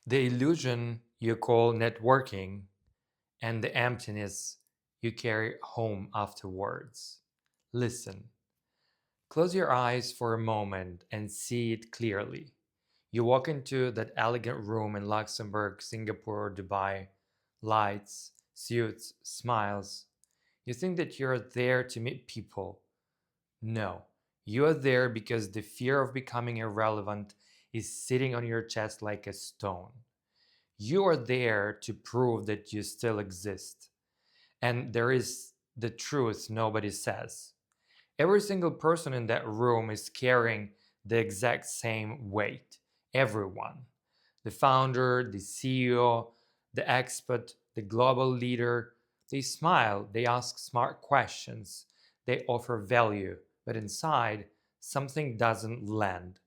The illusion you call networking and the emptiness you carry home afterwards. Listen, close your eyes for a moment and see it clearly. You walk into that elegant room in Luxembourg, Singapore, Dubai, lights, suits, smiles. You think that you're there to meet people. No, you are there because the fear of becoming irrelevant is sitting on your chest like a stone. You are there to prove that you still exist. And there is the truth nobody says. Every single person in that room is carrying the exact same weight. Everyone. The founder, the CEO, the expert, the global leader. They smile, they ask smart questions, they offer value, but inside, something doesn't land.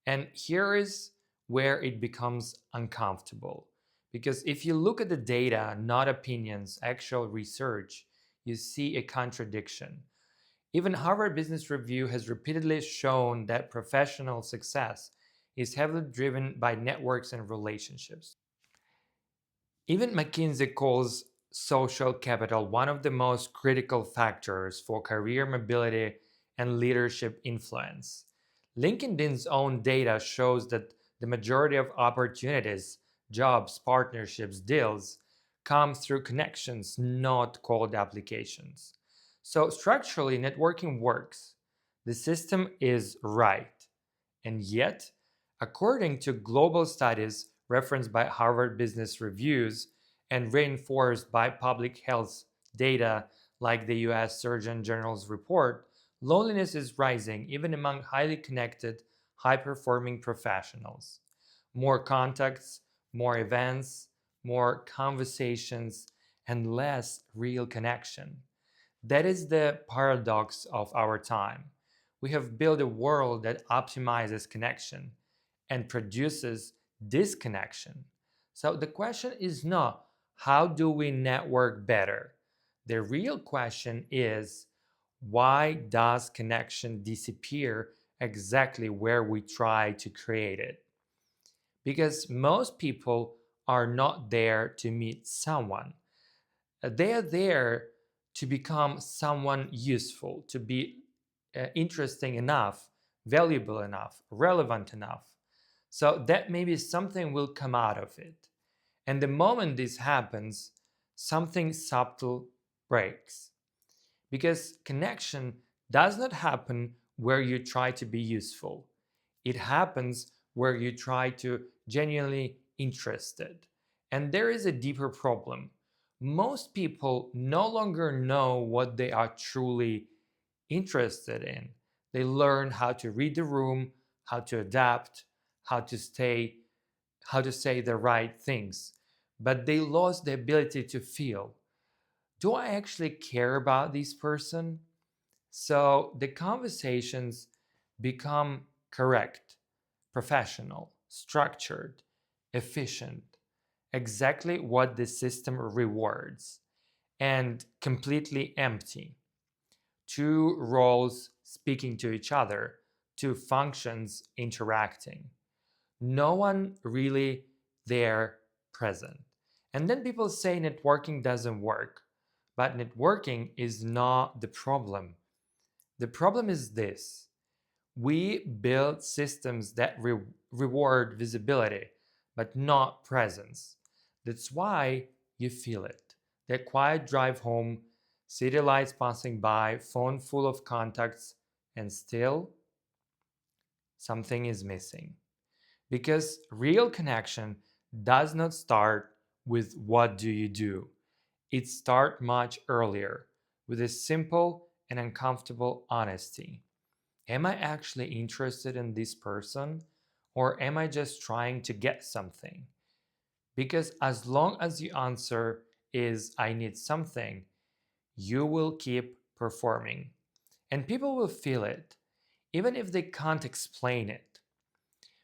And here is where it becomes uncomfortable. Because if you look at the data, not opinions, actual research, you see a contradiction. Even Harvard Business Review has repeatedly shown that professional success is heavily driven by networks and relationships. Even McKinsey calls social capital one of the most critical factors for career mobility and leadership influence. LinkedIn's own data shows that the majority of opportunities, jobs, partnerships, deals come through connections, not cold applications. So, structurally, networking works. The system is right. And yet, according to global studies referenced by Harvard Business Reviews and reinforced by public health data like the US Surgeon General's report, loneliness is rising even among highly connected, high performing professionals. More contacts, more events, more conversations, and less real connection. That is the paradox of our time. We have built a world that optimizes connection and produces disconnection. So the question is not how do we network better? The real question is why does connection disappear exactly where we try to create it? Because most people are not there to meet someone. They are there to become someone useful, to be interesting enough, valuable enough, relevant enough. So that maybe something will come out of it. And the moment this happens, something subtle breaks. Because connection does not happen where you try to be useful. It happens where you try to genuinely interested. And there is a deeper problem. Most people no longer know what they are truly interested in. They learn how to read the room, how to adapt, how to stay, how to say the right things. But they lost the ability to feel. Do I actually care about this person? So the conversations become correct, professional, structured, efficient, exactly what the system rewards, and completely empty. Two roles speaking to each other, two functions interacting. No one really there present. And then people say networking doesn't work. But networking is not the problem. The problem is this: we build systems that reward visibility, but not presence. That's why you feel it. That quiet drive home, city lights passing by, phone full of contacts, and still something is missing. Because real connection does not start with what do you do. It starts much earlier with a simple and uncomfortable honesty. Am I actually interested in this person, or am I just trying to get something? Because as long as your answer is I need something, you will keep performing. And people will feel it, even if they can't explain it.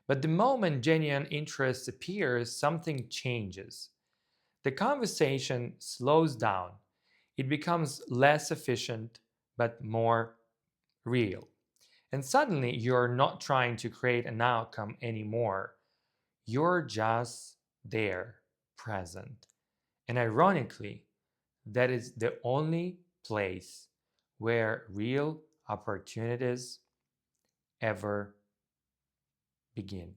But the moment genuine interest appears, something changes. The conversation slows down. It becomes less efficient, but more real. And suddenly, you're not trying to create an outcome anymore. You're just there, present. And ironically, that is the only place where real opportunities ever begin.